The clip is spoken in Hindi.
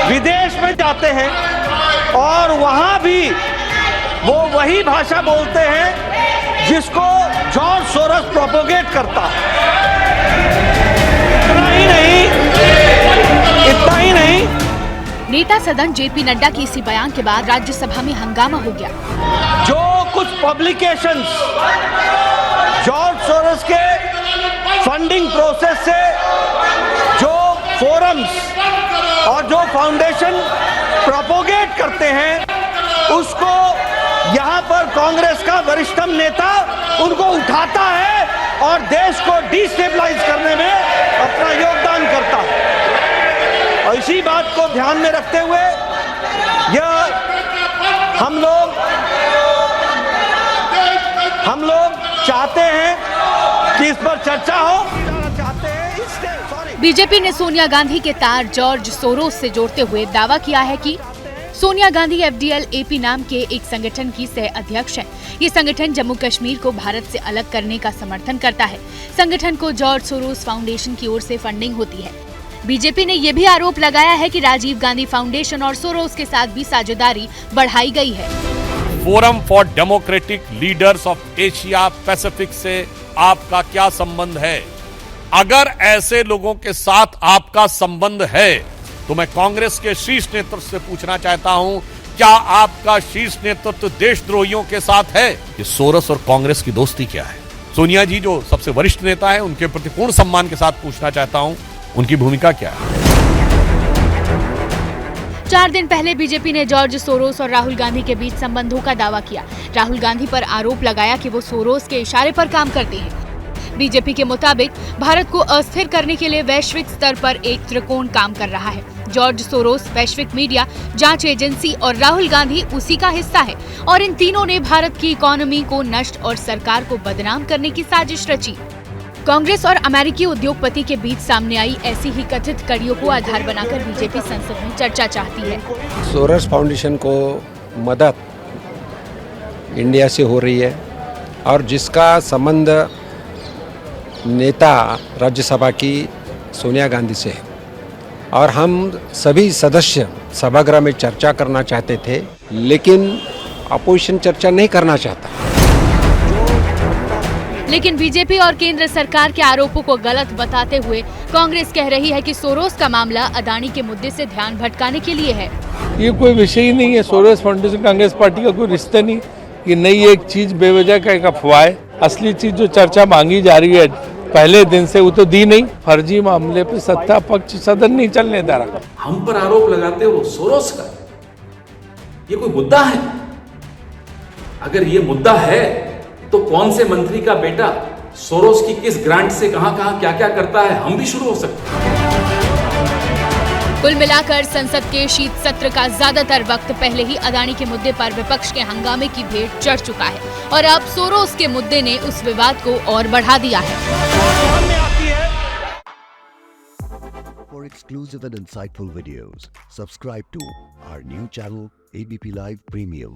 विदेश में जाते हैं और वहां भी वो वही भाषा बोलते हैं जिसको जॉर्ज सोरोस प्रोपोगेट करता है। इतना ही नहीं। नेता सदन जेपी नड्डा के इसी बयान के बाद राज्यसभा में हंगामा हो गया। जो कुछ पब्लिकेशंस जॉर्ज सोरोस के फंडिंग प्रोसेस से, जो फोरम्स और जो फाउंडेशन प्रोपोगेट करते हैं, उसको यहाँ पर कांग्रेस का वरिष्ठतम नेता उनको उठाता है और देश को डिस्टेबलाइज करने में अपना योगदान करता है। और इसी बात को ध्यान में रखते हुए यह हम लोग चाहते हैं कि इस पर चर्चा हो। बीजेपी ने सोनिया गांधी के तार जॉर्ज सोरोस से जोड़ते हुए दावा किया है कि सोनिया गांधी FDL-AP नाम के एक संगठन की सह अध्यक्ष है। ये संगठन जम्मू कश्मीर को भारत से अलग करने का समर्थन करता है। संगठन को जॉर्ज सोरोस फाउंडेशन की ओर से फंडिंग होती है। बीजेपी ने यह भी आरोप लगाया है कि राजीव गांधी फाउंडेशन और सोरोस के साथ भी साझेदारी बढ़ाई गई है। Forum for democratic leaders of Asia Pacific से आपका क्या संबंध है? अगर ऐसे लोगों के साथ आपका संबंध है तो मैं कांग्रेस के शीर्ष नेतृत्व से पूछना चाहता हूं, क्या आपका शीर्ष नेतृत्व देशद्रोहियों के साथ है? ये सोरोस और कांग्रेस की दोस्ती क्या है? सोनिया जी जो सबसे वरिष्ठ नेता है, उनके प्रति पूर्ण सम्मान के साथ पूछना चाहता हूं, उनकी भूमिका क्या है? 4 दिन पहले बीजेपी ने जॉर्ज सोरोस और राहुल गांधी के बीच संबंधों का दावा किया। राहुल गांधी पर आरोप लगाया कि वो सोरोस के इशारे पर काम करते हैं। बीजेपी के मुताबिक भारत को अस्थिर करने के लिए वैश्विक स्तर पर एक त्रिकोण काम कर रहा है। जॉर्ज सोरोस, वैश्विक मीडिया, जांच एजेंसी और राहुल गांधी उसी का हिस्सा है और इन तीनों ने भारत की इकोनॉमी को नष्ट और सरकार को बदनाम करने की साजिश रची। कांग्रेस और अमेरिकी उद्योगपति के बीच सामने आई ऐसी ही कथित कड़ियों को आधार बनाकर बीजेपी संसद में चर्चा चाहती है। सोरोस फाउंडेशन को मदद इंडिया से हो रही है और जिसका संबंध नेता राज्यसभा की सोनिया गांधी से है और हम सभी सदस्य सभागृह में चर्चा करना चाहते थे, लेकिन अपोजिशन चर्चा नहीं करना चाहता। लेकिन बीजेपी और केंद्र सरकार के आरोपों को गलत बताते हुए कांग्रेस कह रही है कि सोरोस का मामला अदानी के मुद्दे से ध्यान भटकाने के लिए है। ये कोई विषय ही नहीं है। सोरोस फाउंडेशन कांग्रेस पार्टी का कोई रिश्ता नहीं। ये नई एक चीज बेवजह का एक अफवाह है। असली चीज जो चर्चा मांगी जा रही है पहले दिन से, वो तो दी नहीं। फर्जी मामले पे सत्ता पक्ष सदन नहीं चलने दे रहा। हम पर आरोप लगाते हो सोरोस का, ये कोई मुद्दा है? अगर ये मुद्दा है तो कौन से मंत्री का बेटा सोरोस की किस ग्रांट से कहां क्या क्या करता है, हम भी शुरू हो सकते हैं। कुल मिलाकर संसद के शीत सत्र का ज्यादातर वक्त पहले ही अदानी के मुद्दे पर विपक्ष के हंगामे की भेंट चढ़ चुका है और अब सोरोस के मुद्दे ने उस विवाद को और बढ़ा दिया है। For exclusive and insightful videos, subscribe to our new channel ABP Live Premium.